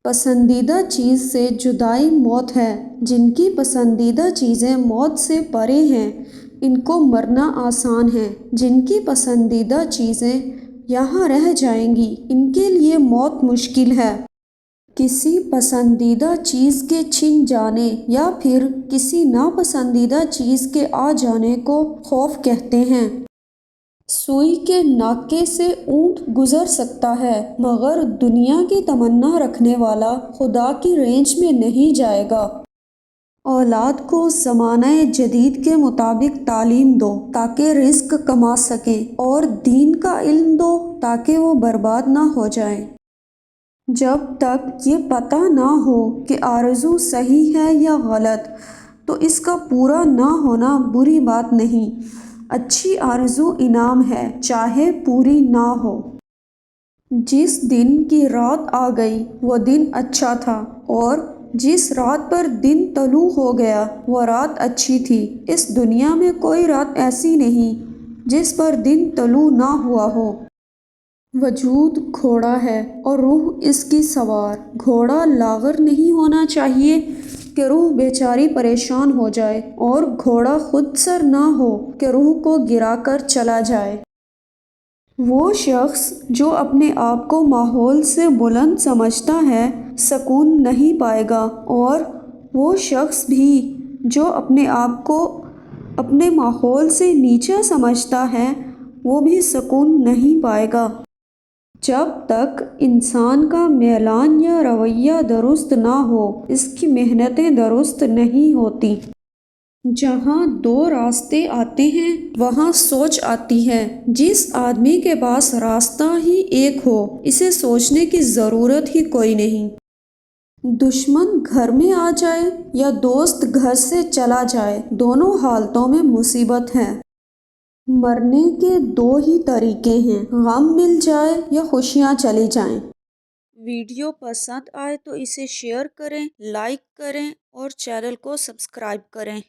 پسندیدہ چیز سے جدائی موت ہے۔ جن کی پسندیدہ چیزیں موت سے پرے ہیں ان کو مرنا آسان ہے۔ جن کی پسندیدہ چیزیں یہاں رہ جائیں گی ان کے لیے موت مشکل ہے۔ کسی پسندیدہ چیز کے چھن جانے یا پھر کسی ناپسندیدہ چیز کے آ جانے کو خوف کہتے ہیں۔ سوئی کے ناکے سے اونٹ گزر سکتا ہے مگر دنیا کی تمنا رکھنے والا خدا کی رینج میں نہیں جائے گا۔ اولاد کو زمانہ جدید کے مطابق تعلیم دو تاکہ رزق کما سکیں اور دین کا علم دو تاکہ وہ برباد نہ ہو جائیں۔ جب تک یہ پتہ نہ ہو کہ آرزو صحیح ہے یا غلط تو اس کا پورا نہ ہونا بری بات نہیں۔ اچھی آرزو انعام ہے چاہے پوری نہ ہو۔ جس دن کی رات آ گئی وہ دن اچھا تھا اور جس رات پر دن طلوع ہو گیا وہ رات اچھی تھی۔ اس دنیا میں کوئی رات ایسی نہیں جس پر دن طلوع نہ ہوا ہو۔ وجود گھوڑا ہے اور روح اس کی سوار۔ گھوڑا لاغر نہیں ہونا چاہیے کہ روح بیچاری پریشان ہو جائے اور گھوڑا خود سر نہ ہو کہ روح کو گرا کر چلا جائے۔ وہ شخص جو اپنے آپ کو ماحول سے بلند سمجھتا ہے سکون نہیں پائے گا اور وہ شخص بھی جو اپنے آپ کو اپنے ماحول سے نیچا سمجھتا ہے وہ بھی سکون نہیں پائے گا۔ جب تک انسان کا میلان یا رویہ درست نہ ہو اس کی محنتیں درست نہیں ہوتی۔ جہاں دو راستے آتے ہیں وہاں سوچ آتی ہے۔ جس آدمی کے پاس راستہ ہی ایک ہو اسے سوچنے کی ضرورت ہی کوئی نہیں۔ دشمن گھر میں آ جائے یا دوست گھر سے چلا جائے دونوں حالتوں میں مصیبت ہے۔ مرنے کے دو ہی طریقے ہیں، غم مل جائے یا خوشیاں چلی جائیں۔ ویڈیو پسند آئے تو اسے شیئر کریں، لائک کریں اور چینل کو سبسکرائب کریں۔